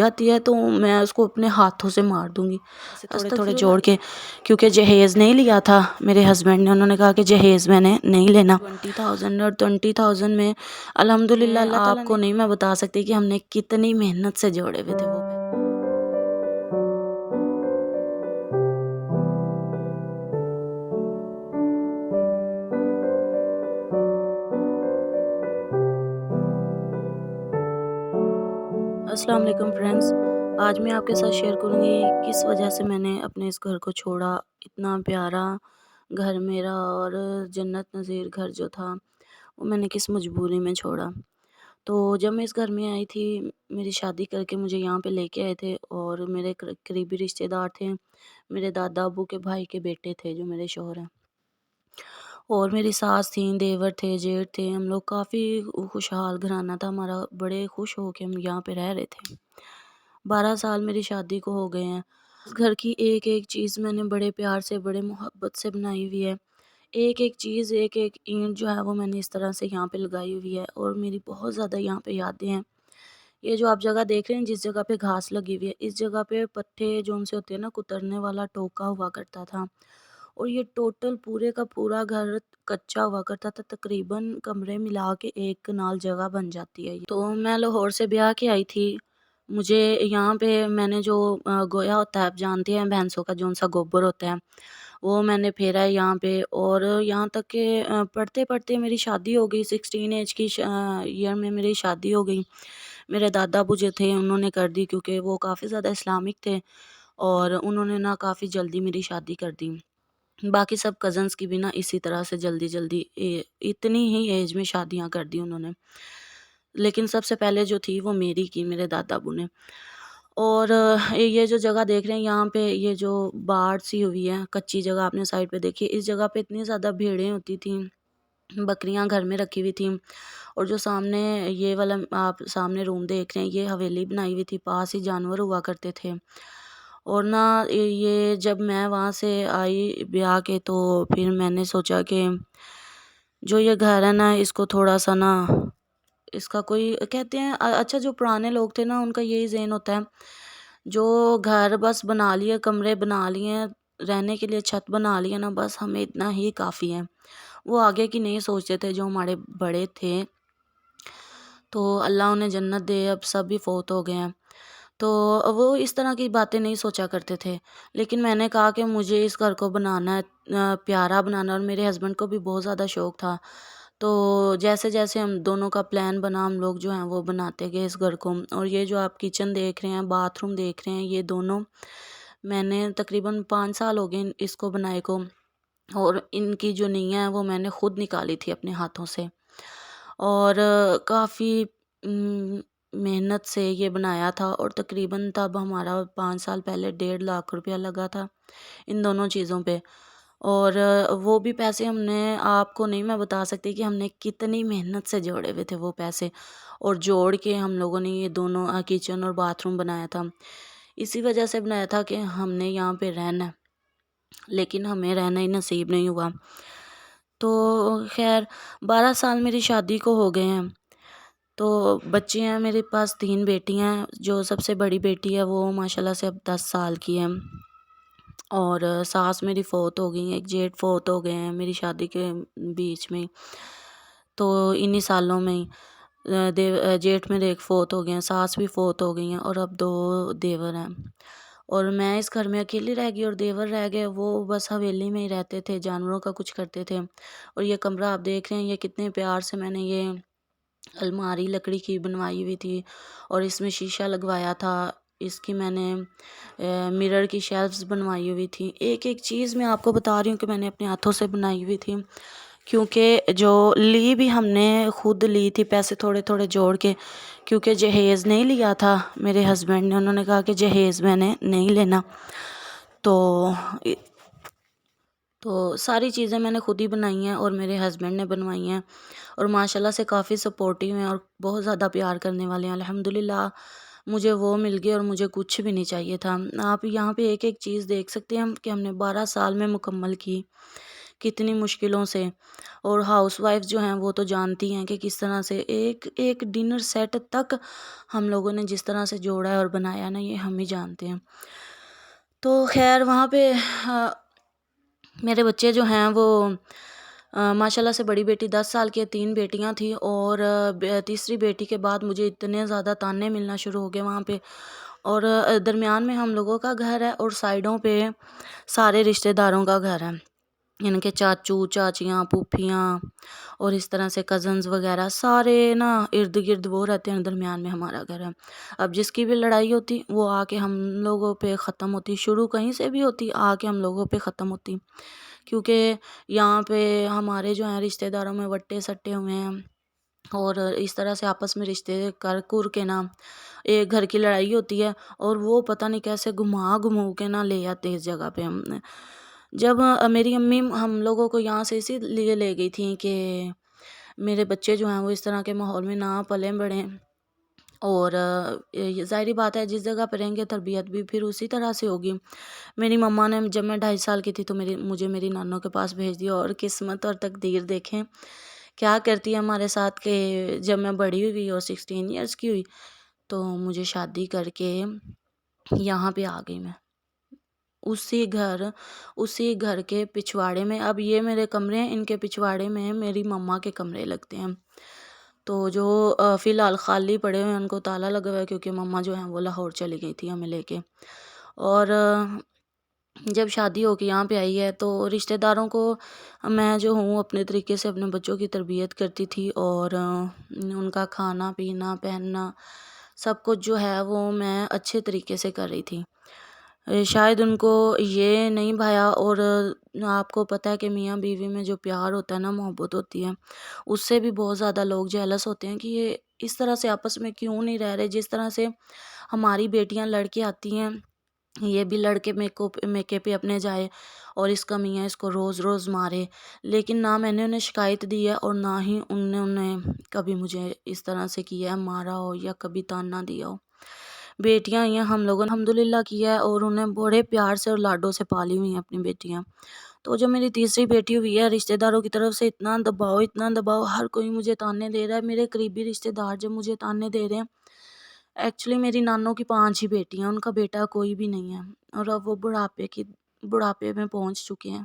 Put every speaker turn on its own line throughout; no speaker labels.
جاتی ہے تو میں اس کو اپنے ہاتھوں سے مار دوں گی تھوڑے تھوڑے جوڑ کے، کیونکہ جہیز نہیں لیا تھا میرے ہسبینڈ نے، انہوں نے کہا کہ جہیز میں نے نہیں لینا۔ 20,000 اور 20,000 میں الحمدللہ اللہ تعالیٰ، آپ کو نہیں میں بتا سکتی کہ ہم نے کتنی محنت سے جوڑے ہوئے تھے وہ پیسے۔ السلام علیکم فرینڈز، آج میں آپ کے ساتھ شیئر کروں گی کس وجہ سے میں نے اپنے اس گھر کو چھوڑا۔ اتنا پیارا گھر میرا اور جنت نظیر گھر جو تھا وہ میں نے کس مجبوری میں چھوڑا۔ تو جب میں اس گھر میں آئی تھی، میری شادی کر کے مجھے یہاں پہ لے کے آئے تھے، اور میرے قریبی رشتہ دار تھے، میرے دادا ابو کے بھائی کے بیٹے تھے جو میرے شوہر ہیں، اور میری ساس تھیں، دیور تھے، جیٹھ تھے۔ ہم لوگ کافی خوشحال گھرانہ تھا ہمارا، بڑے خوش ہو کے ہم یہاں پہ رہ رہے تھے۔ 12 سال میری شادی کو ہو گئے ہیں۔ اس گھر کی ایک ایک چیز میں نے بڑے پیار سے، بڑے محبت سے بنائی ہوئی ہے۔ ایک ایک چیز، ایک ایک اینٹ جو ہے وہ میں نے اس طرح سے یہاں پہ لگائی ہوئی ہے، اور میری بہت زیادہ یہاں پہ یادیں ہیں۔ یہ جو آپ جگہ دیکھ رہے ہیں، جس جگہ پہ گھاس لگی ہوئی ہے، اس جگہ پہ پٹھے جو ان سے ہوتے ہیں نا، کترنے والا ٹوکا ہوا کرتا تھا، اور یہ ٹوٹل پورے کا پورا گھر کچا ہوا کرتا تھا۔ تقریباً کمرے ملا کے ایک کنال جگہ بن جاتی ہے۔ تو میں لاہور سے بیاہ کے آئی تھی، مجھے یہاں پہ میں نے جو گویا ہوتا ہے، آپ جانتے ہیں بھینسوں کا جون سا گوبر ہوتا ہے، وہ میں نے پھیرا ہے یہاں پہ، اور یہاں تک کہ پڑھتے پڑھتے میری شادی ہو گئی۔ 16 ایج کی ایئر میں میری شادی ہو گئی۔ میرے دادا ابو جو تھے انہوں نے کر دی، کیونکہ وہ کافی زیادہ اسلامک تھے، اور انہوں نے نا کافی جلدی میری شادی کر دی۔ باقی سب کزنس کی بھی نا اسی طرح سے جلدی جلدی اتنی ہی ایج میں شادیاں کر دی انہوں نے، لیکن سب سے پہلے جو تھی وہ میری کی، میرے دادا ابو نے۔ اور یہ جو جگہ دیکھ رہے ہیں یہاں پہ، یہ جو باڑ سی ہوئی ہے، کچی جگہ آپ نے سائڈ پہ دیکھی، اس جگہ پہ اتنی زیادہ بھیڑیں ہوتی تھیں، بکریاں گھر میں رکھی ہوئی تھیں، اور جو سامنے یہ والا آپ سامنے روم دیکھ رہے ہیں، یہ حویلی بنائی ہوئی تھی، پاس ہی جانور ہوا کرتے تھے۔ اور نا یہ جب میں وہاں سے آئی بیاہ کے، تو پھر میں نے سوچا کہ جو یہ گھر ہے نا، اس کو تھوڑا سا نا، اس کا کوئی کہتے ہیں، اچھا جو پرانے لوگ تھے نا، ان کا یہی ذہن ہوتا ہے، جو گھر بس بنا لیے، کمرے بنا لیے، رہنے کے لیے چھت بنا لیے نا، بس ہمیں اتنا ہی کافی ہے۔ وہ آگے کی نہیں سوچتے تھے۔ جو ہمارے بڑے تھے تو اللہ انہیں جنت دے، اب سب بھی فوت ہو گئے ہیں، تو وہ اس طرح کی باتیں نہیں سوچا کرتے تھے۔ لیکن میں نے کہا کہ مجھے اس گھر کو بنانا ہے، پیارا بنانا، اور میرے ہسبینڈ کو بھی بہت زیادہ شوق تھا۔ تو جیسے جیسے ہم دونوں کا پلان بنا، ہم لوگ جو ہیں وہ بناتے گئے اس گھر کو۔ اور یہ جو آپ کچن دیکھ رہے ہیں، باتھ روم دیکھ رہے ہیں، یہ دونوں میں نے تقریباً 5 سال ہو گئے اس کو بنائے کو، اور ان کی جو نیاں ہیں وہ میں نے خود نکالی تھی اپنے ہاتھوں سے، اور کافی محنت سے یہ بنایا تھا۔ اور تقریباً تب ہمارا 5 سال پہلے 1.5 لاکھ روپیہ لگا تھا ان دونوں چیزوں پہ، اور وہ بھی پیسے ہم نے، آپ کو نہیں میں بتا سکتی کہ ہم نے کتنی محنت سے جوڑے ہوئے تھے وہ پیسے، اور جوڑ کے ہم لوگوں نے یہ دونوں کچن اور باتھ روم بنایا تھا۔ اسی وجہ سے بنایا تھا کہ ہم نے یہاں پہ رہنا ہے، لیکن ہمیں رہنا ہی نصیب نہیں ہوا۔ تو خیر 12 سال میری شادی کو ہو گئے ہیں، تو بچے ہیں میرے پاس، 3 بیٹیاں ہیں۔ جو سب سے بڑی بیٹی ہے وہ ماشاءاللہ سے اب 10 سال کی ہے، اور ساس میری فوت ہو گئی ہیں، ایک جیٹھ فوت ہو گئے ہیں میری شادی کے بیچ میں، تو انہی سالوں میں ہی جیٹھ میرے ایک فوت ہو گئے ہیں، ساس بھی فوت ہو گئی ہیں، اور اب 2 دیور ہیں، اور میں اس گھر میں اکیلی رہ گئی، اور دیور رہ گئے، وہ بس حویلی میں ہی رہتے تھے، جانوروں کا کچھ کرتے تھے۔ اور یہ کمرہ آپ دیکھ رہے ہیں، یہ کتنے پیار سے میں نے یہ الماری لکڑی کی بنوائی ہوئی تھی، اور اس میں شیشہ لگوایا تھا، اس کی میں نے مرر کی شیلفز بنوائی ہوئی تھی۔ ایک ایک چیز میں آپ کو بتا رہی ہوں کہ میں نے اپنے ہاتھوں سے بنائی ہوئی تھی، کیونکہ جو لی بھی ہم نے خود لی تھی، پیسے تھوڑے تھوڑے جوڑ کے، کیونکہ جہیز نہیں لیا تھا میرے ہسبینڈ نے، انہوں نے کہا کہ جہیز میں نے نہیں لینا، تو ساری چیزیں میں نے خود ہی بنائی ہیں، اور میرے ہسبینڈ نے بنوائی ہیں، اور ماشاءاللہ سے کافی سپورٹیو ہیں، اور بہت زیادہ پیار کرنے والے ہیں۔ الحمدللہ مجھے وہ مل گئے، اور مجھے کچھ بھی نہیں چاہیے تھا۔ آپ یہاں پہ ایک ایک چیز دیکھ سکتے ہیں کہ ہم نے 12 سال میں مکمل کی، کتنی مشکلوں سے، اور ہاؤس وائف جو ہیں وہ تو جانتی ہیں کہ کس طرح سے ایک ایک ڈنر سیٹ تک ہم لوگوں نے جس طرح سے جوڑا ہے اور بنایا نا، یہ ہم ہی جانتے ہیں۔ تو خیر وہاں پہ میرے بچے جو ہیں وہ ماشاءاللہ سے بڑی بیٹی 10 سال کی ہے، 3 بیٹیاں تھیں، اور تیسری بیٹی کے بعد مجھے اتنے زیادہ تانے ملنا شروع ہو گئے وہاں پہ، اور درمیان میں ہم لوگوں کا گھر ہے اور سائڈوں پہ سارے رشتہ داروں کا گھر ہے، ان کے چاچو چاچیاں پھوپھیاں اور اس طرح سے کزنز وغیرہ سارے نا ارد گرد وہ رہتے ہیں، درمیان میں ہمارا گھر ہے۔ اب جس کی بھی لڑائی ہوتی وہ آ کے ہم لوگوں پہ ختم ہوتی، شروع کہیں سے بھی ہوتی، آ کے ہم لوگوں پہ ختم ہوتی، کیونکہ یہاں پہ ہمارے جو ہیں رشتہ داروں میں وٹے سٹے ہوئے ہیں، اور اس طرح سے آپس میں رشتے کر کے نا ایک گھر کی لڑائی ہوتی ہے، اور وہ پتہ نہیں کیسے گھمو کے نا لے آتے اس جگہ پہ۔ ہم نے جب میری امی ہم لوگوں کو یہاں سے اسی لیے لے گئی تھیں کہ میرے بچے جو ہیں وہ اس طرح کے ماحول میں نہ پلیں بڑھیں، اور یہ ظاہری بات ہے جس جگہ پہ رہیں گے تربیت بھی پھر اسی طرح سے ہوگی۔ میری مما نے جب میں 2.5 سال کی تھی تو مجھے میری نانوں کے پاس بھیج دیا، اور قسمت اور تقدیر دیکھیں کیا کرتی ہے ہمارے ساتھ، کہ جب میں بڑی ہوئی اور 16 ایئرس کی ہوئی تو مجھے شادی کر کے یہاں پہ آ گئی میں، اسی گھر کے پچھواڑے میں۔ اب یہ میرے کمرے ہیں، ان کے پچھواڑے میں میری مما کے کمرے لگتے ہیں، تو جو فی الحال خالی پڑے ہوئے ہیں ان کو تالا لگا ہوا ہے، کیونکہ مما جو ہیں وہ لاہور چلی گئی تھی ہمیں لے کے۔ اور جب شادی ہو کے یہاں پہ آئی ہے تو رشتہ داروں کو میں جو ہوں اپنے طریقے سے اپنے بچوں کی تربیت کرتی تھی، اور ان کا کھانا پینا پہننا سب کچھ جو ہے وہ میں اچھے طریقے سے کر رہی تھی۔ شاید ان کو یہ نہیں بھایا، اور آپ کو پتہ ہے کہ میاں بیوی میں جو پیار ہوتا ہے نا، محبت ہوتی ہے، اس سے بھی بہت زیادہ لوگ جیلس ہوتے ہیں کہ یہ اس طرح سے آپس میں کیوں نہیں رہ رہے، جس طرح سے ہماری بیٹیاں لڑکے آتی ہیں یہ بھی لڑکے میکے پہ اپنے جائے، اور اس کا میاں اس کو روز روز مارے، لیکن نہ میں نے انہیں شکایت دی ہے اور نہ ہی انہیں کبھی مجھے اس طرح سے کیا ہے، مارا ہو یا کبھی تانا دیا ہو۔ بیٹیاں ہیں ہم لوگوں نے الحمدللہ کیا ہے، اور انہیں بڑے پیار سے اور لاڈوں سے پالی ہوئی ہیں اپنی بیٹیاں۔ تو جب میری تیسری بیٹی ہوئی ہے، رشتہ داروں کی طرف سے اتنا دباؤ، ہر کوئی مجھے تانے دے رہا ہے، میرے قریبی رشتہ دار جب مجھے تانے دے رہے ہیں۔ ایکچولی میری نانوں کی 5 ہی بیٹیاں ہیں، ان کا بیٹا کوئی بھی نہیں ہے، اور اب وہ بڑھاپے میں پہنچ چکے ہیں،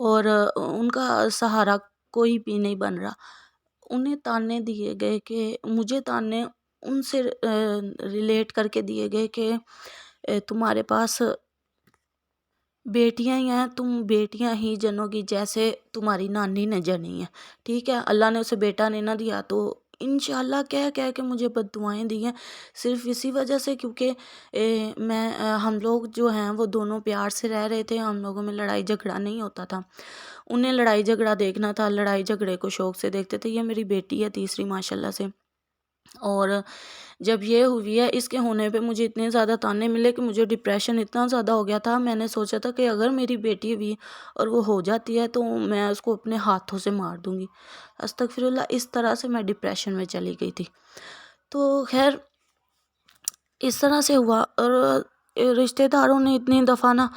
اور ان کا سہارا کوئی بھی نہیں بن رہا۔ انہیں تانے دیے گئے کہ مجھے تانے ان سے ریلیٹ کر کے دیے گئے کہ تمہارے پاس بیٹیاں ہی ہیں، تم بیٹیاں ہی جنو گی جیسے تمہاری نانی نے جنی ہے، ٹھیک ہے۔ اللہ نے اسے بیٹا نہیں نہ دیا، تو انشاءاللہ کہہ کے مجھے بد دعائیں دی ہیں، صرف اسی وجہ سے کیونکہ ہم لوگ جو ہیں وہ دونوں پیار سے رہ رہے تھے، ہم لوگوں میں لڑائی جھگڑا نہیں ہوتا تھا۔ انہیں لڑائی جھگڑا دیکھنا تھا، لڑائی جھگڑے کو شوق سے دیکھتے تھے۔ یہ میری بیٹی ہے تیسری ماشاءاللہ سے، اور جب یہ ہوئی ہے اس کے ہونے پہ مجھے اتنے زیادہ تانے ملے کہ مجھے ڈپریشن اتنا زیادہ ہو گیا تھا۔ میں نے سوچا تھا کہ اگر میری بیٹی ہوئی اور وہ ہو جاتی ہے تو میں اس کو اپنے ہاتھوں سے مار دوں گی، استغفراللہ، اس طرح سے میں ڈپریشن میں چلی گئی تھی۔ تو خیر اس طرح سے ہوا، اور رشتہ داروں نے اتنی دفعہ نا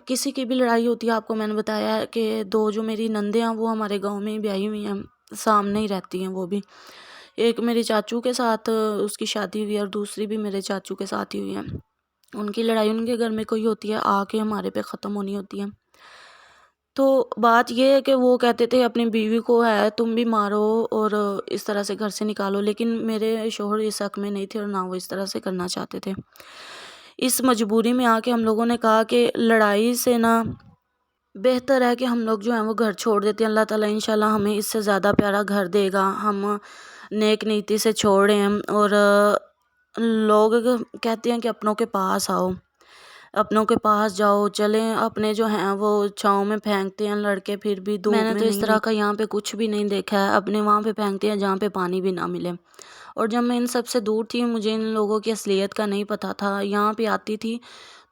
کسی کی بھی لڑائی ہوتی ہے، آپ کو میں نے بتایا ہے کہ 2 جو میری نندیں ہیں وہ ہمارے گاؤں میں ہی بیاہی ہوئی ہیں، سامنے ہی رہتی ہیں وہ بھی، ایک میرے چاچو کے ساتھ اس کی شادی ہوئی ہے، اور دوسری بھی میرے چاچو کے ساتھ ہی ہوئی ہے۔ ان کی لڑائی ان کے گھر میں کوئی ہوتی ہے آ کے ہمارے پہ ختم ہونی ہوتی ہے۔ تو بات یہ ہے کہ وہ کہتے تھے اپنی بیوی کو ہے تم بھی مارو اور اس طرح سے گھر سے نکالو، لیکن میرے شوہر اس حق میں نہیں تھے اور نہ وہ اس طرح سے کرنا چاہتے تھے۔ اس مجبوری میں آ کے ہم لوگوں نے کہا کہ لڑائی سے نا بہتر ہے کہ ہم لوگ جو ہیں وہ گھر چھوڑ دیتے ہیں، اللہ تعالیٰ انشاءاللہ ہمیں اس سے زیادہ پیارا گھر دے گا، ہم نیک نیتی سے چھوڑ رہے ہیں۔ اور لوگ کہتے ہیں کہ اپنوں کے پاس آؤ، اپنوں کے پاس جاؤ، چلیں، اپنے جو ہیں وہ چھاؤں میں پھینکتے ہیں لڑکے، پھر بھی دھوپ میں نہیں۔ میں نے تو اس طرح کا یہاں پہ کچھ بھی نہیں دیکھا ہے، اپنے وہاں پہ پھینکتے ہیں جہاں پہ پانی بھی نہ ملے۔ اور جب میں ان سب سے دور تھی، مجھے ان لوگوں کی اصلیت کا نہیں پتہ تھا، یہاں پہ آتی تھی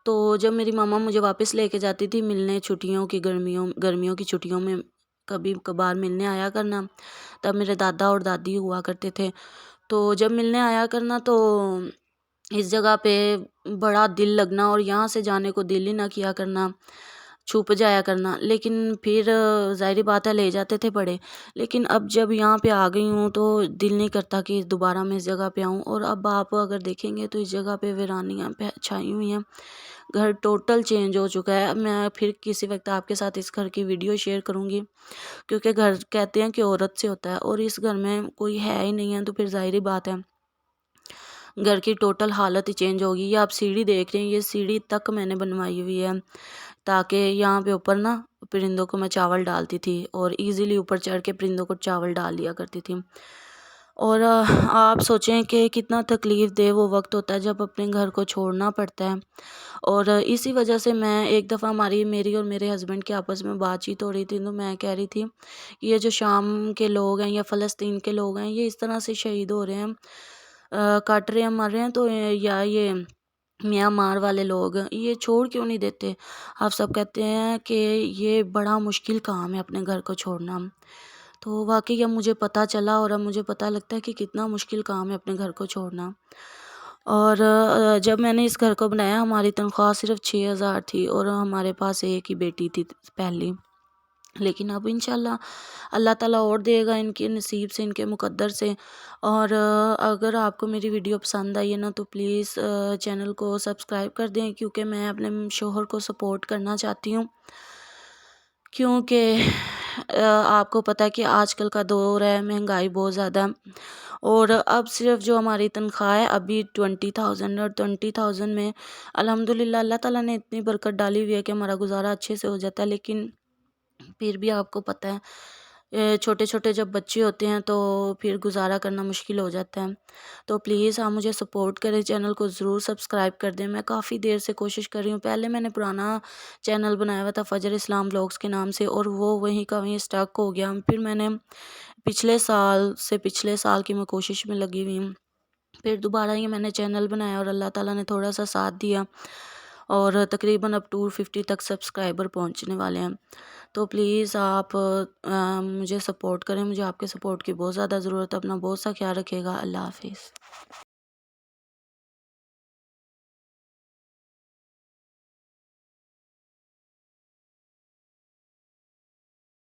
تو جب میری ماما مجھے واپس لے کے جاتی تھی ملنے، چھٹیوں کی گرمیوں کی چھٹیوں میں کبھی کبھار ملنے آیا کرنا، تب میرے دادا اور دادی ہوا کرتے تھے، تو جب ملنے آیا کرنا تو اس جگہ پہ بڑا دل لگنا اور یہاں سے جانے کو دل ہی نہ کیا کرنا۔ چھپ جایا کرنا، لیکن پھر ظاہری بات ہے لے جاتے تھے بڑے، لیکن اب جب یہاں پہ آ گئی ہوں تو دل نہیں کرتا کہ دوبارہ میں اس جگہ پہ آؤں۔ اور اب آپ اگر دیکھیں گے تو اس جگہ پہ ویرانیاں پہ چھائی ہوئی ہیں، گھر ٹوٹل چینج ہو چکا ہے۔ اب میں پھر کسی وقت آپ کے ساتھ اس گھر کی ویڈیو شیئر کروں گی، کیونکہ گھر کہتے ہیں کہ عورت سے ہوتا ہے، اور اس گھر میں کوئی ہے ہی نہیں ہے، تو پھر ظاہری بات ہے گھر کی ٹوٹل حالت ہی چینج ہوگی۔ یہ آپ سیڑھی دیکھ رہے ہیں، یہ سیڑھی تک میں نے بنوائی ہوئی ہے تاکہ یہاں پہ اوپر نا پرندوں کو میں چاول ڈالتی تھی، اور ایزیلی اوپر چڑھ کے پرندوں کو چاول ڈال دیا کرتی تھی۔ اور آپ سوچیں کہ کتنا تکلیف دہ وہ وقت ہوتا ہے جب اپنے گھر کو چھوڑنا پڑتا ہے۔ اور اسی وجہ سے میں ایک دفعہ میری اور میرے ہسبینڈ کے آپس میں بات چیت ہو رہی تھی، تو میں کہہ رہی تھی یہ جو شام کے لوگ ہیں یا فلسطین کے لوگ ہیں، یہ اس طرح سے شہید ہو رہے ہیں، کٹ رہے ہیں، مر رہے ہیں، تو یا یہ میانمار والے لوگ یہ چھوڑ کیوں نہیں دیتے؟ آپ سب کہتے ہیں کہ یہ بڑا مشکل کام ہے اپنے گھر کو چھوڑنا۔ تو واقعی اب مجھے پتہ چلا، اور اب مجھے پتہ لگتا ہے کہ کتنا مشکل کام ہے اپنے گھر کو چھوڑنا۔ اور جب میں نے اس گھر کو بنایا ہماری تنخواہ صرف 6,000 تھی، اور ہمارے پاس ایک ہی بیٹی تھی پہلی، لیکن اب انشاءاللہ اللہ تعالیٰ اور دے گا ان کے نصیب سے، ان کے مقدر سے۔ اور اگر آپ کو میری ویڈیو پسند آئی ہے نا تو پلیز چینل کو سبسکرائب کر دیں، کیونکہ میں اپنے شوہر کو سپورٹ کرنا چاہتی ہوں، کیونکہ آپ کو پتہ ہے کہ آج کل کا دور ہے، مہنگائی بہت زیادہ ہے، اور اب صرف جو ہماری تنخواہ ہے ابھی 20,000، اور 20,000 میں الحمدللہ اللہ تعالیٰ نے اتنی برکت ڈالی ہوئی ہے کہ ہمارا گزارا اچھے سے ہو جاتا ہے، لیکن پھر بھی آپ کو پتہ ہے چھوٹے چھوٹے جب بچے ہوتے ہیں تو پھر گزارا کرنا مشکل ہو جاتا ہے۔ تو پلیز آپ مجھے سپورٹ کریں، چینل کو ضرور سبسکرائب کر دیں۔ میں کافی دیر سے کوشش کر رہی ہوں، پہلے میں نے پرانا چینل بنایا ہوا تھا فجر اسلام ولاگز کے نام سے، اور وہ وہیں کا وہیں اسٹک ہو گیا۔ پھر میں نے پچھلے سال کی میں کوشش میں لگی ہوئی ہوں، پھر دوبارہ یہ میں نے چینل بنایا، اور اللہ تعالیٰ نے تھوڑا سا ساتھ دیا، اور تقریباً اب 250 تک سبسکرائبر پہنچنے والے ہیں۔ تو پلیز آپ مجھے سپورٹ کریں، مجھے آپ کے سپورٹ کی بہت زیادہ ضرورت ہے۔ اپنا بہت سا خیال رکھیے گا۔ اللہ حافظ۔